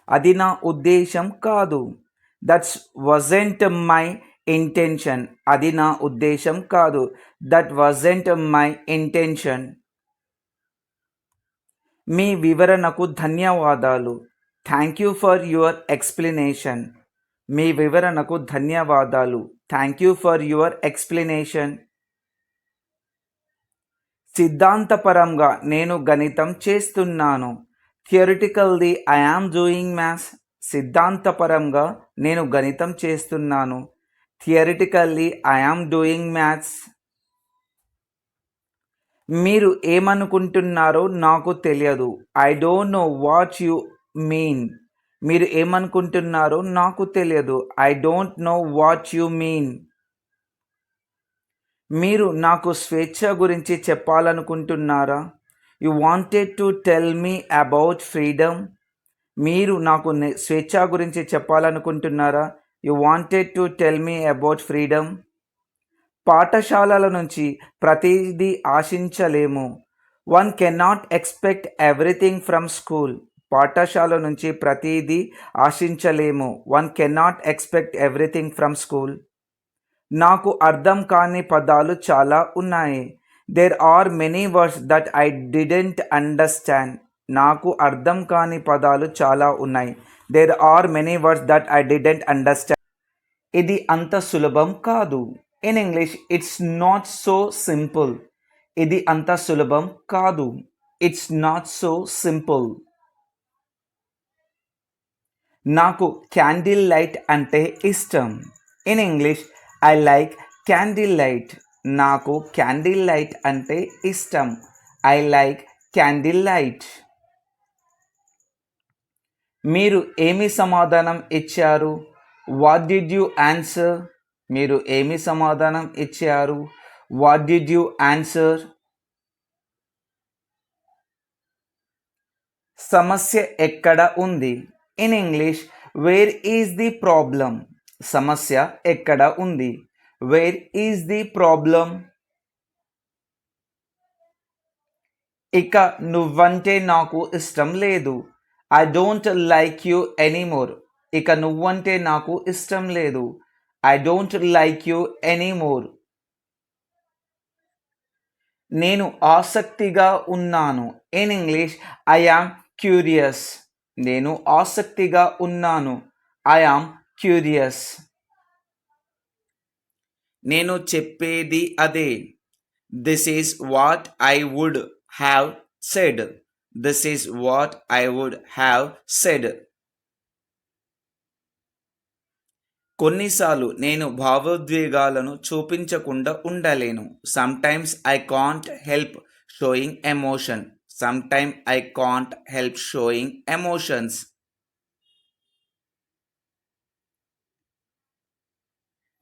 అది నా ఉద్దేశం కాదు. That's wasn't my intention. అది నా ఉద్దేశం కాదు. That wasn't my intention. మీ వివరణకు ధన్యవాదాలు. Thank you for your explanation. మీ వివరణకు ధన్యవాదాలు. Thank you for your explanation. సిద్ధాంతపరంగా నేను గణితం చేస్తున్నాను. Theoretically I am doing maths. సిద్ధాంతపరంగా నేను గణితం చేస్తున్నాను. Theoretically I am doing maths. మీరు ఏమనుకుంటున్నారో నాకు తెలియదు. I don't know what you mean. మీరు ఏమనుకుంటున్నారో నాకు తెలియదు. I don't know what you mean. మీరు నాకు స్వేచ్ఛ గురించి చెప్పాలనుకుంటున్నారా? You wanted to tell me about freedom. మీరు నాకు స్వేచ్ఛ గురించి చెప్పాలనుకుంటున్నారా? You wanted to tell me about freedom. పాఠశాలల నుంచి ప్రతిదీ ఆశించలేము. One cannot expect everything from school. పాఠశాల నుంచి ప్రతిదీ ఆశించలేము. One cannot expect everything from school. నాకు అర్థం కాని పదాలు చాలా ఉన్నాయి. There are many words that I didn't understand. నాకు అర్థం కాని పదాలు చాలా ఉన్నాయి. There are many words that I didn't understand. ఇది అంత సులభం కాదు. In English it's not so simple. ఇది అంత సులభం కాదు. It's not so simple. నాకు క్యాండిల్ లైట్ అంటే ఇష్టం. In English I like candle light. నాకు క్యాండిల్ లైట్ అంటే ఇష్టం. I like candle light. మీరు ఏమి సమాధానం ఇచ్చారు? What did you answer? మీరు ఏమి సమాధానం ఇచ్చారు? What did you answer? సమస్య ఎక్కడ ఉంది? In English where is the problem. సమస్య ఎక్కడ ఉంది? Where is the problem. ఇక నువ్వంటే నాకు ఇష్టం లేదు. I don't like you anymore. ఇక నువ్వంటే నాకు ఇష్టం లేదు. I don't like you anymore. నేను ఆసక్తిగా ఉన్నాను. In English I am curious. నేను ఆసక్తిగా ఉన్నాను. I am curious. నేను చెప్పేది అదే. This is what I would have said. This is what I would have said. కొన్నిసార్లు నేను భావోద్వేగాలను చూపించకుండా ఉండలేను. Sometimes I can't help sowing emotion. Sometimes I can't help sowing emotions.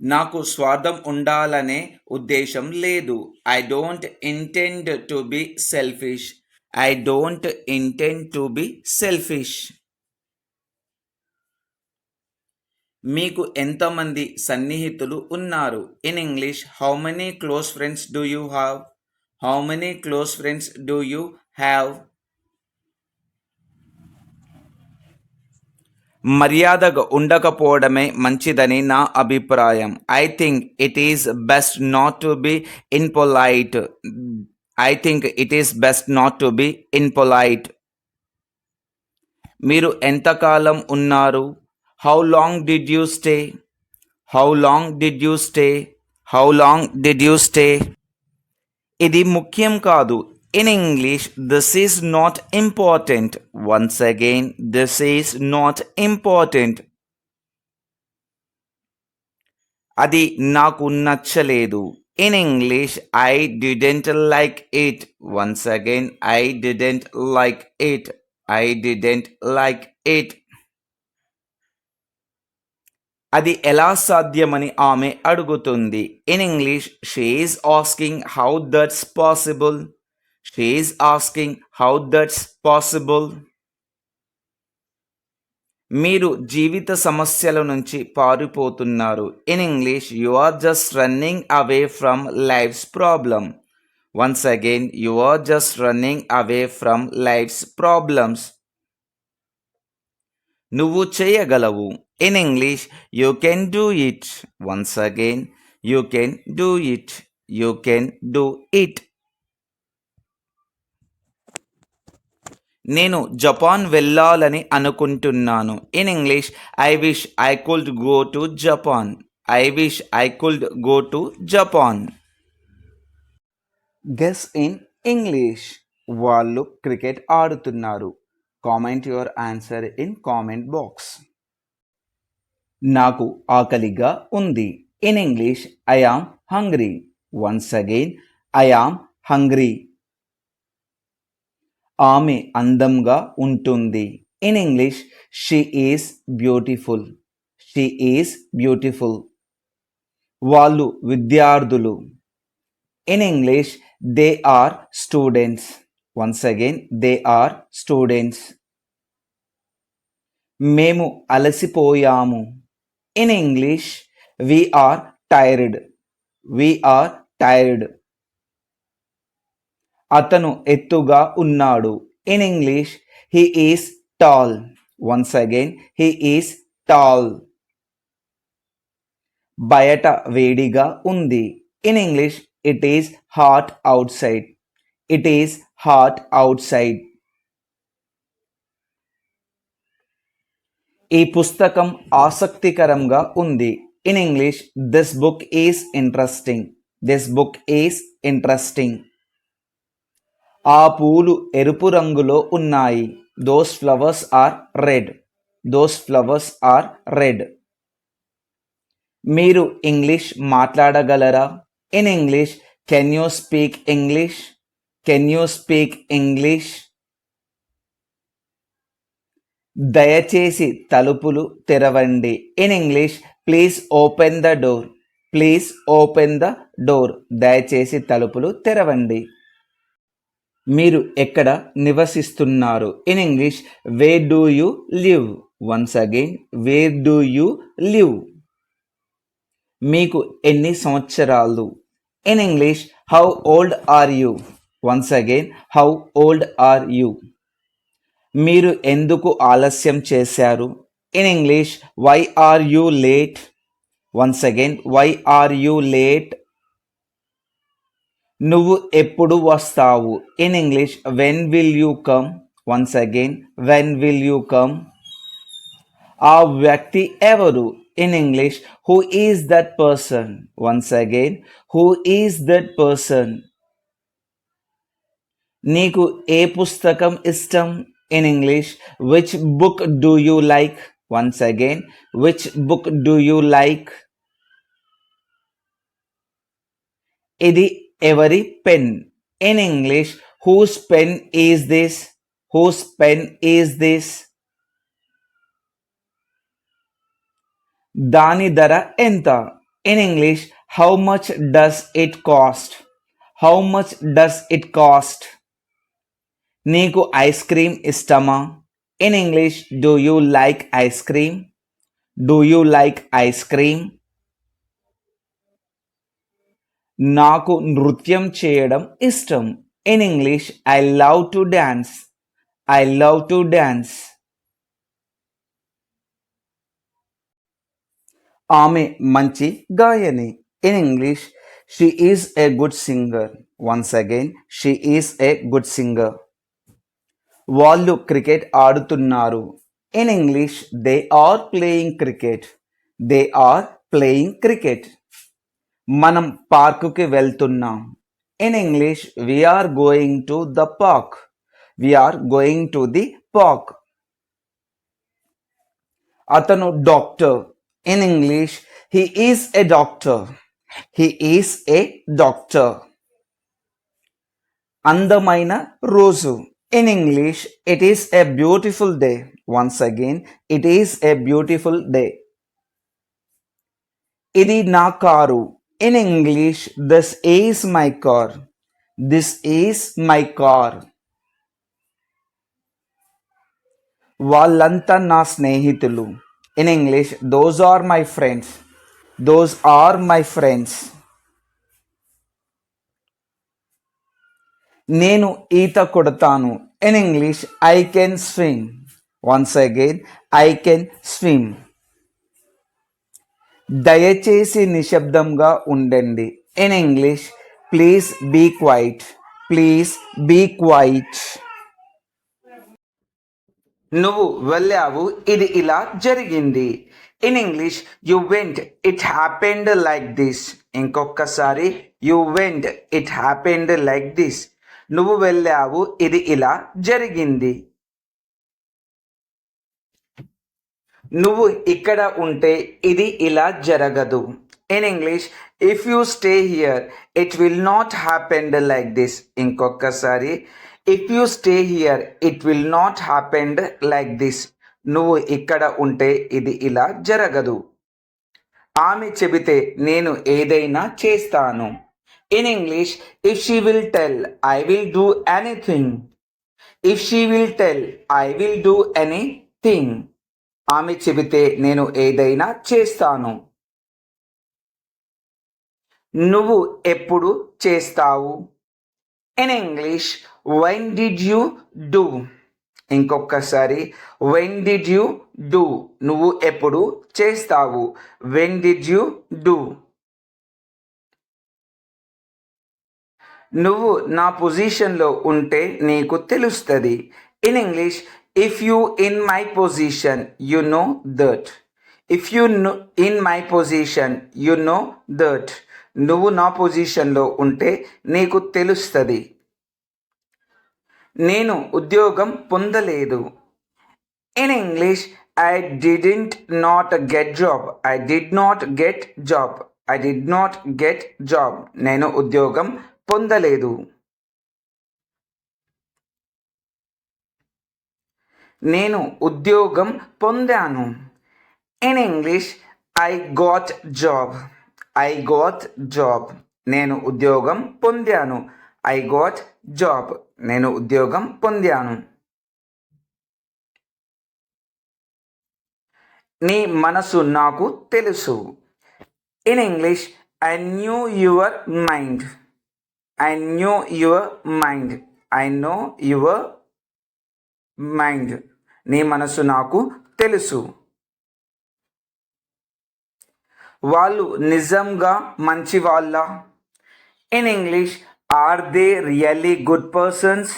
నాకు స్వార్థం ఉండాలనే ఉద్దేశం లేదు. I don't intend to be selfish. I don't intend to be selfish. మీకు ఎంతమంది సన్నిహితులు ఉన్నారు? In English how many close friends do you have? How many close friends do you have? మర్యాదగా ఉండకపోవడమే మంచిదని నా అభిప్రాయం. I think it is best not to be impolite. I think it is best not to be impolite. మీరు ఎంతకాలం ఉన్నారు? How long did you stay? How long did you stay? How long did you stay? ఇది ముఖ్యం కాదు. In English, this is not important. Once again, this is not important. అది నాకు నచ్చలేదు. In English, I didn't like it. Once again, I didn't like it. I didn't like it. అది ఎలా సాధ్యమని ఆమె అడుగుతుంది. In English, she is asking how that's possible. She is asking how that's possible. మీరు జీవిత సమస్యల నుంచి పారిపోతున్నారు. In English you are just running away from life's problem. Once again you are just running away from life's problems. నువ్వు చేయగలవు. In English you can do it. Once again you can do it. You can do it. నేను Japan వెళ్ళాలని అనుకుంటున్నాను. In English I wish I could go to Japan. I wish I could go to Japan. Guess in English. వాళ్ళు cricket ఆడుతున్నారు. Comment your answer in comment box. నాకు ఆకలిగా ఉంది. In English I am hungry. Once again I am hungry. ఆమె అందంగా ఉంటుంది. In English she is beautiful. She is beautiful. వాళ్ళు విద్యార్థులు. In English they are students. Once again they are students. మేము అలసిపోయాము. In English we are tired. We are tired. అతను ఎత్తుగా ఉన్నాడు. In English he is tall. Once again he is tall. బయట వేడిగా ఉంది. In English it is hot outside. It is hot outside. ఈ పుస్తకం ఆసక్తికరంగా ఉంది. In English this book is interesting. This book is interesting. ఆ పూలు ఎరుపు రంగులో ఉన్నాయి. Those flowers are red. Those flowers are red. మీరు ఇంగ్లీష్ మాట్లాడగలరా? In English can you speak English? Can you speak English? దయచేసి తలుపులు తెరవండి. In English please open the door. Please open the door. దయచేసి తలుపులు తెరవండి. మీరు ఎక్కడ నివసిస్తున్నారు? In English wear do you live? Once again where do you live? మీకు ఎన్ని సంవత్సరాలు? In English how old are you? Once again how old are you? మీరు ఎందుకు ఆలస్యం చేశారు? In English why are you late? Once again why are you late? నువ్వు ఎప్పుడు వస్తావు? In English when will you come? Once again when will you come? ఆ వ్యక్తి ఎవరు? In English who is that person? Once again who is that person? నీకు ఏ పుస్తకం ఇష్టం? In English which book do you like? Once again which book do you like? ఇది ఎవరి pen? In English whose pen is this? Whose pen is this? దాని ధర ఎంత? In English how much does it cost? How much does it cost? నీకు ice cream ఇష్టమా? In English do you like ice cream? Do you like ice cream? నాకు నృత్యం చేయడం ఇష్టం. In English I love to dance. I love to dance. ఆమె మంచి గాయని. In English she is a good singer. Once again she is a good singer. వాళ్ళు cricket ఆడుతున్నారు. In English they are playing cricket. They are playing cricket. మనం పార్కుకి వెళ్తున్నాం. In English we are going to the park. We are going to the park. అతను doctor. In English he is a doctor. He is a doctor. అందమైన రోజు. In English it is a beautiful day. Once again it is a beautiful day. ఇది నా car. In English this is my car. This is my car. వాళ్ళంతా నా స్నేహితులు. In English those are my friends. Those are my friends. నేను ఈత కొడతాను. In English I can swim. Once again, I can swim. దయచేసి నిశ్శబ్దంగా ఉండండి. In English, please be quiet. Please be quiet. నువ్వు వెళ్ళావు, ఇది ఇలా జరిగింది. In English, you went, it happened like this. ఇంకొకసారి, you went, it happened like this. నువ్వు వెళ్ళావు, ఇది ఇలా జరిగింది. నువ్వు ఇక్కడ ఉంటే ఇది ఇలా జరగదు. In English, if you stay here, it will not happened like this. ఇంకొకసారి, if you stay here, it will not happened like this. నువ్వు ఇక్కడ ఉంటే ఇది ఇలా జరగదు. ఆమె చెబితే నేను ఏదైనా చేస్తాను. In English, if she will tell, I will do anything. If she will tell, I will do anything. ఆమె చెబితే నేను ఏదైనా చేస్తాను. నువ్వు ఎప్పుడు చేస్తావు? In English, when did you do. ఇంకొకసారి, వెన్ డిడ్ యూ డూ. నువ్వు ఎప్పుడు చేస్తావు? When did you do. నువ్వు నా పొజిషన్లో ఉంటే నీకు తెలుస్తుంది. In English, if you in my position, you know that. If you in my position, you know that. నువ్వు నా పొజిషన్లో ఉంటే నీకు తెలుస్తుంది. నేను ఉద్యోగం పొందలేదు. In English, I didn't not get job. I did not get job. I did not get job. నేను ఉద్యోగం పొందలేదు. నేను ఉద్యోగం పొందాను. In English, I got job. I got job. నేను ఉద్యోగం పొందాను. I got job. నేను ఉద్యోగం పొందాను. నీ మనసు నాకు తెలుసు. In English, I knew your mind. I knew your mind. I know your mind. నీ మనసు నాకు తెలుసు. వాళ్ళు నిజంగా మంచి వాళ్ళ? In English, are they really good persons?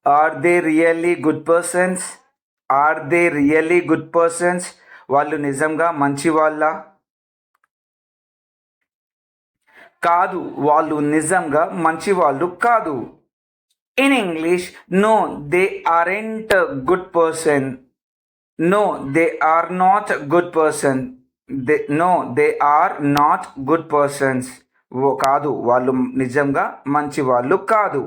Are they really good persons? Are they really good persons? వాళ్ళు నిజంగా మంచి వాళ్ళ? కాదు, వాళ్ళు నిజంగా మంచి వాళ్ళు కాదు. In English, no they aren't good person. No they are not good person. No they are not good persons. కాదు, వాళ్ళు నిజంగా మంచి వాళ్ళు కాదు.